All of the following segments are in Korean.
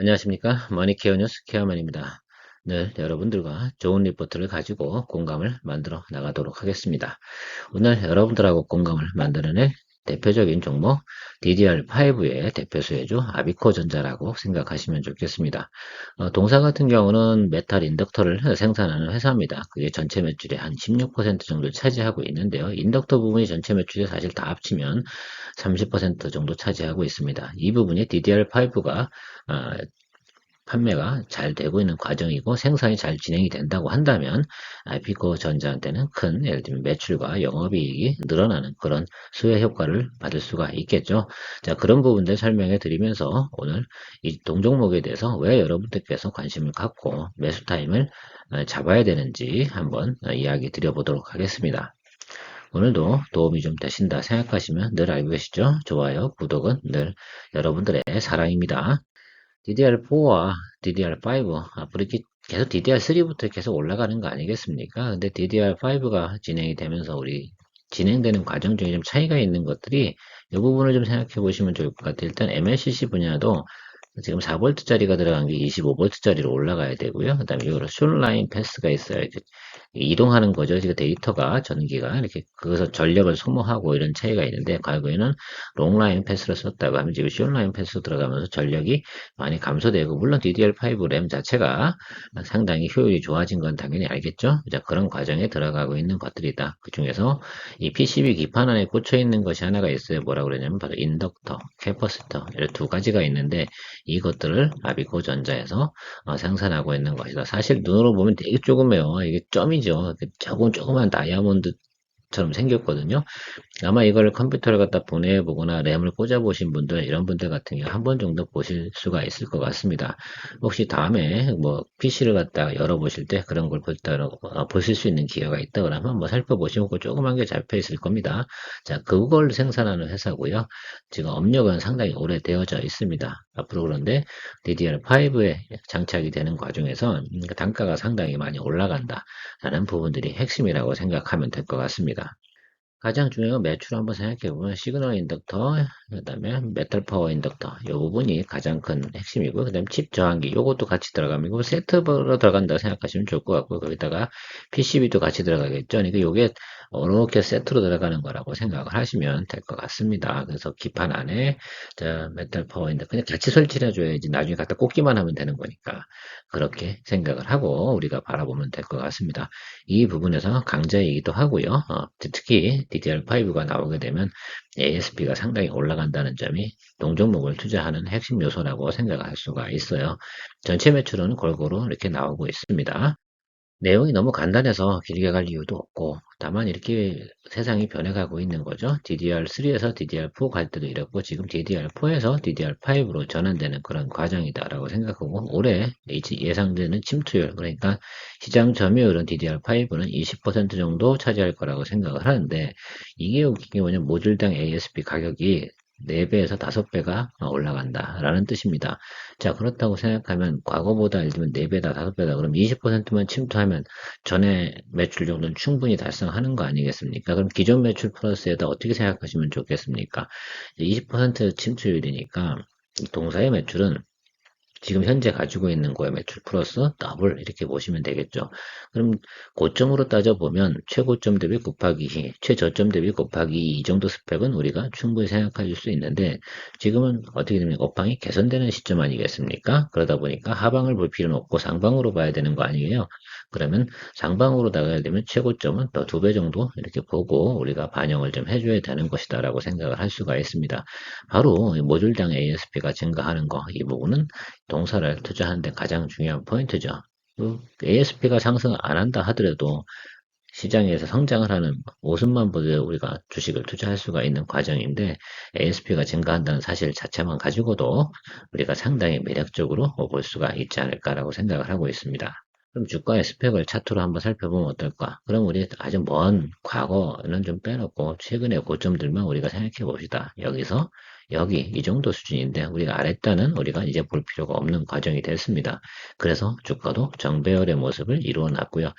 안녕하십니까. 머니케어 뉴스 케어맨입니다. 늘 여러분들과 좋은 리포트를 가지고 공감을 만들어 나가도록 하겠습니다. 오늘 여러분들하고 공감을 만들어낼 대표적인 종목 DDR5의 대표 수혜주 아비코전자라고 생각하시면 좋겠습니다. 동사 같은 경우는 메탈 인덕터를 생산하는 회사입니다. 그게 전체 매출의 한 16% 정도 차지하고 있는데요. 인덕터 부분이 전체 매출에 사실 다 합치면 30% 정도 차지하고 있습니다. 이 부분이 DDR5가 판매가 잘 되고 있는 과정이고 생산이 잘 진행이 된다고 한다면 아이피코 전자한테는 큰 예를 들면 매출과 영업이익이 늘어나는 그런 수혜 효과를 받을 수가 있겠죠. 자, 그런 부분들 설명해 드리면서 오늘 이 동종목에 대해서 왜 여러분들께서 관심을 갖고 매수 타임을 잡아야 되는지 한번 이야기 드려보도록 하겠습니다. 오늘도 도움이 좀 되신다 생각하시면 늘 알고 계시죠? 좋아요, 구독은 늘 여러분들의 사랑입니다. DDR4와 DDR5 앞으로 이렇게 계속 DDR3부터 계속 올라가는 거 아니겠습니까? 근데 DDR5가 진행이 되면서 우리 진행되는 과정 중에 좀 차이가 있는 것들이 이 부분을 좀 생각해 보시면 좋을 것 같아요. 일단 MLCC 분야도 지금 4V짜리가 들어간 게 25V짜리로 올라가야 되고요. 그 다음에 이거로 숏라인 패스가 있어요. 이렇게 이동하는 거죠. 지금 데이터가 전기가 이렇게 그것서 전력을 소모하고 이런 차이가 있는데 과거에는 롱라인 패스를 썼다고 하면 지금 숏라인 패스 들어가면서 전력이 많이 감소되고 물론 DDR5 램 자체가 상당히 효율이 좋아진 건 당연히 알겠죠. 자, 그런 과정에 들어가고 있는 것들이다. 그 중에서 이 PCB 기판 안에 꽂혀 있는 것이 하나가 있어요. 뭐라고 그러냐면 바로 인덕터, 캐퍼시터 이런 두 가지가 있는데 이것들을 아비코 전자에서 생산하고 있는 것이다. 사실 눈으로 보면 되게 조그매요. 이게 점이죠. 조그만 다이아몬드 처럼 생겼거든요. 아마 이걸 컴퓨터를 갖다 보내보거나 램을 꽂아보신 분들, 이런 분들 같은 경우 한 번 정도 보실 수가 있을 것 같습니다. 혹시 다음에 뭐 PC를 갖다 열어보실 때 그런 걸 보실 수 있는 기회가 있다 그러면 뭐 살펴보시면 그 조그만 게 잡혀 있을 겁니다. 자, 그걸 생산하는 회사고요. 지금 업력은 상당히 오래되어져 있습니다. 앞으로 그런데 DDR5에 장착이 되는 과정에서 단가가 상당히 많이 올라간다라는 부분들이 핵심이라고 생각하면 될 것 같습니다. 가장 중요한 매출 한번 생각해 보면 시그널 인덕터, 그다음에 메탈 파워 인덕터 이 부분이 가장 큰 핵심이고 그다음 칩 저항기 이것도 같이 들어가면 이거 세트로 들어간다고 생각하시면 좋을 것 같고 거기다가 PCB도 같이 들어가겠죠. 그러니까 이게 이렇게 세트로 들어가는 거라고 생각을 하시면 될 것 같습니다. 그래서 기판 안에 메탈 파워 인덕터 그냥 같이 설치를 해줘야지 나중에 갖다 꽂기만 하면 되는 거니까 그렇게 생각을 하고 우리가 바라보면 될 것 같습니다. 이 부분에서 강자이기도 하고요. 특히 DDR5가 나오게 되면 ASP가 상당히 올라간다는 점이 동종목을 투자하는 핵심 요소라고 생각할 수가 있어요. 전체 매출은 골고루 이렇게 나오고 있습니다. 내용이 너무 간단해서 길게 갈 이유도 없고 다만 이렇게 세상이 변해가고 있는 거죠. DDR3에서 DDR4 갈 때도 이랬고 지금 DDR4에서 DDR5로 전환되는 그런 과정이다라고 생각하고 올해 예상되는 침투율 그러니까 시장 점유율은 DDR5는 20% 정도 차지할 거라고 생각을 하는데 이게 웃긴 게 뭐냐면 모듈당 ASP 가격이 4배에서 5배가 올라간다라는 뜻입니다. 자, 그렇다고 생각하면 과거보다 예를 들면 4배다, 5배다, 그럼 20%만 침투하면 전에 매출 정도는 충분히 달성하는 거 아니겠습니까? 그럼 기존 매출 플러스에다 어떻게 생각하시면 좋겠습니까? 20% 침투율이니까 동사의 매출은 지금 현재 가지고 있는 거의 매출 플러스 더블 이렇게 보시면 되겠죠. 그럼 고점으로 따져보면 최고점 대비 곱하기 2, 최저점 대비 곱하기 2 이 정도 스펙은 우리가 충분히 생각할 수 있는데 지금은 어떻게 되면 업황이 개선되는 시점 아니겠습니까? 그러다 보니까 하방을 볼 필요는 없고 상방으로 봐야 되는 거 아니에요. 그러면 상방으로 나가야 되면 최고점은 더 2배 정도 이렇게 보고 우리가 반영을 좀 해줘야 되는 것이다라고 생각을 할 수가 있습니다. 바로 모듈당 ASP가 증가하는 거 이 부분은 동사를 투자하는 데 가장 중요한 포인트죠. ASP가 상승 안 한다 하더라도 시장에서 성장을 하는 모습만 보도 우리가 주식을 투자할 수가 있는 과정인데 ASP가 증가한다는 사실 자체만 가지고도 우리가 상당히 매력적으로 볼 수가 있지 않을까라고 생각을 하고 있습니다. 그럼 주가의 스펙을 차트로 한번 살펴보면 어떨까? 그럼 우리 아주 먼 과거는 좀 빼놓고 최근의 고점들만 우리가 생각해 봅시다. 여기서 여기 이 정도 수준인데 우리가 아랫단은 우리가 이제 볼 필요가 없는 과정이 됐습니다. 그래서 주가도 정배열의 모습을 이루어 놨고요.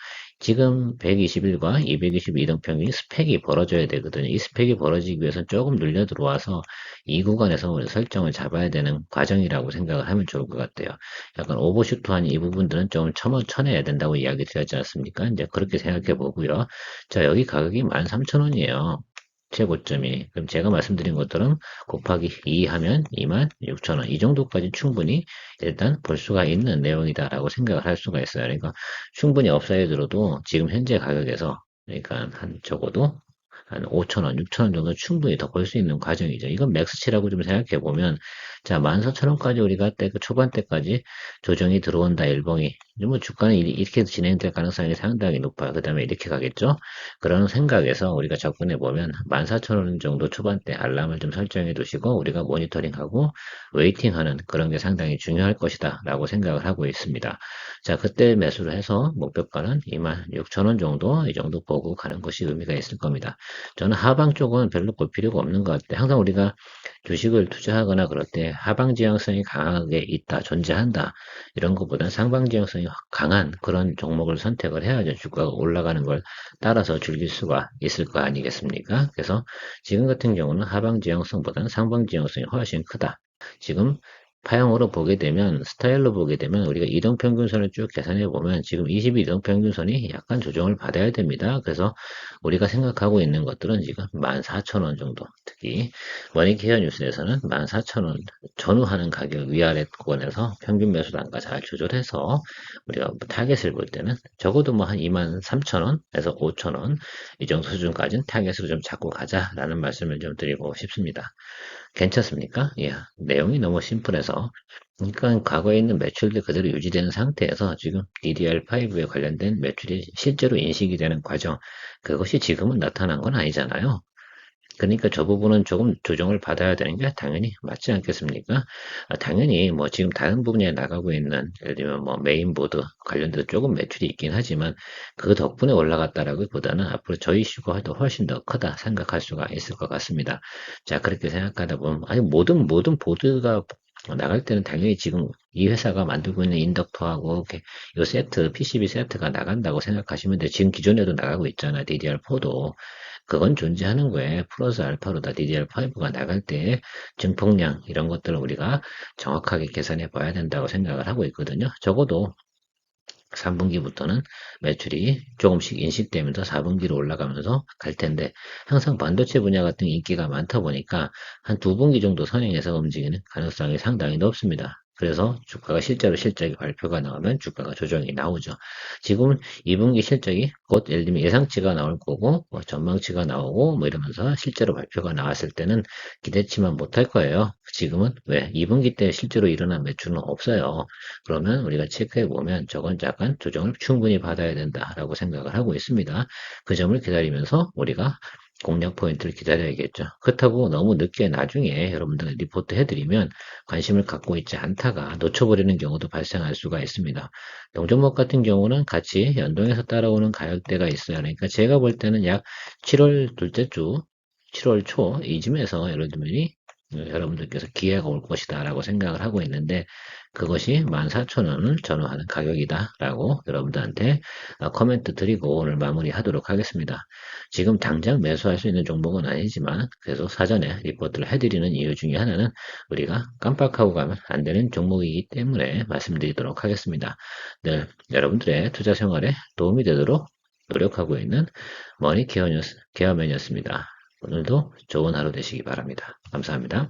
지금 121과 222 이동평균이 스펙이 벌어져야 되거든요. 이 스펙이 벌어지기 위해서는 조금 눌려 들어와서 이 구간에서 우리 설정을 잡아야 되는 과정이라고 생각을 하면 좋을 것 같아요. 약간 오버슈트한 이 부분들은 좀 쳐내야 된다고 이야기 드렸지 않습니까? 이제 그렇게 생각해 보고요. 자, 여기 가격이 13,000원이에요. 최고점이. 그럼 제가 말씀드린 것들은 곱하기 2 하면 26,000원. 이 정도까지 충분히 일단 볼 수가 있는 내용이다라고 생각을 할 수가 있어요. 그러니까 충분히 업사이드로도 지금 현재 가격에서 그러니까 한 적어도 한 5,000원, 6,000원 정도 충분히 더 벌 수 있는 과정이죠. 이건 맥스치라고 좀 생각해 보면 자, 14,000원까지 우리가 때 그 초반대까지 조정이 들어온다 일봉이. 뭐 주가는 이렇게 진행될 가능성이 상당히 높아요. 그다음에 이렇게 가겠죠. 그런 생각에서 우리가 접근해 보면 14,000원 정도 초반대 알람을 좀 설정해 두시고 우리가 모니터링하고 웨이팅하는 그런 게 상당히 중요할 것이다라고 생각을 하고 있습니다. 자, 그때 매수를 해서 목표가는 26,000원 정도, 이 정도 보고 가는 것이 의미가 있을 겁니다. 저는 하방 쪽은 별로 볼 필요가 없는 것 같아요. 항상 우리가 주식을 투자하거나 그럴 때 하방 지향성이 강하게 있다, 존재한다. 이런 것보다는 상방 지향성이 강한 그런 종목을 선택을 해야죠. 주가가 올라가는 걸 따라서 즐길 수가 있을 거 아니겠습니까? 그래서 지금 같은 경우는 하방 지향성보다는 상방 지향성이 훨씬 크다. 지금 파형으로 보게 되면 스타일로 보게 되면 우리가 이동평균선을 쭉 계산해 보면 지금 22 이동평균선이 약간 조정을 받아야 됩니다. 그래서 우리가 생각하고 있는 것들은 지금 14,000원 정도, 특히 머니케어 뉴스에서는 14,000원 전후하는 가격 위아래 구간에서 평균 매수 단가 잘 조절해서 우리가 타겟을 볼 때는 적어도 뭐 한 23,000원에서 5,000원 이 정도 수준까지는 타겟으로 좀 잡고 가자라는 말씀을 좀 드리고 싶습니다. 괜찮습니까? 예, 내용이 너무 심플해서 그러니까 과거에 있는 매출도 그대로 유지되는 상태에서 지금 DDR5에 관련된 매출이 실제로 인식이 되는 과정 그것이 지금은 나타난 건 아니잖아요. 그러니까 저 부분은 조금 조정을 받아야 되는 게 당연히 맞지 않겠습니까? 당연히 뭐 지금 다른 분야에 나가고 있는 예를 들면 뭐 메인보드 관련돼서 조금 매출이 있긴 하지만 그 덕분에 올라갔다라기보다는 앞으로 저 이슈가 훨씬 더 크다 생각할 수가 있을 것 같습니다. 자, 그렇게 생각하다 보면 아니 모든 보드가 나갈 때는 당연히 지금 이 회사가 만들고 있는 인덕터하고 이렇게 이 세트, PCB 세트가 나간다고 생각하시면 돼요. 지금 기존에도 나가고 있잖아요. DDR4도. 그건 존재하는 거예요. 플러스 알파로다 DDR5가 나갈 때 증폭량 이런 것들을 우리가 정확하게 계산해 봐야 된다고 생각을 하고 있거든요. 적어도 3분기부터는 매출이 조금씩 인식되면서 4분기로 올라가면서 갈 텐데 항상 반도체 분야 같은 인기가 많다 보니까 한 2분기 정도 선행해서 움직이는 가능성이 상당히 높습니다. 그래서 주가가 실제로 실적이 발표가 나오면 주가가 조정이 나오죠. 지금은 2분기 실적이 곧 예를 들면 예상치가 나올 거고 뭐 전망치가 나오고 뭐 이러면서 실제로 발표가 나왔을 때는 기대치만 못할 거예요. 지금은 왜 2분기 때 실제로 일어난 매출은 없어요. 그러면 우리가 체크해 보면 저건 약간 조정을 충분히 받아야 된다라고 생각을 하고 있습니다. 그 점을 기다리면서 우리가 공략 포인트를 기다려야겠죠. 그렇다고 너무 늦게 나중에 여러분들 리포트 해드리면 관심을 갖고 있지 않다가 놓쳐버리는 경우도 발생할 수가 있습니다. 동종목 같은 경우는 같이 연동해서 따라오는 가격대가 있어요. 그러니까 제가 볼 때는 약 7월 둘째 주, 7월 초 이쯤에서 예를 들면 여러분들께서 기회가 올 것이다 라고 생각을 하고 있는데 그것이 14,000원을 전후하는 가격이다 라고 여러분들한테 코멘트 드리고 오늘 마무리 하도록 하겠습니다. 지금 당장 매수할 수 있는 종목은 아니지만 계속 사전에 리포트를 해드리는 이유 중에 하나는 우리가 깜빡하고 가면 안 되는 종목이기 때문에 말씀드리도록 하겠습니다. 늘 여러분들의 투자 생활에 도움이 되도록 노력하고 있는 머니 케어 뉴스 케어맨이었습니다. 오늘도 좋은 하루 되시기 바랍니다. 감사합니다.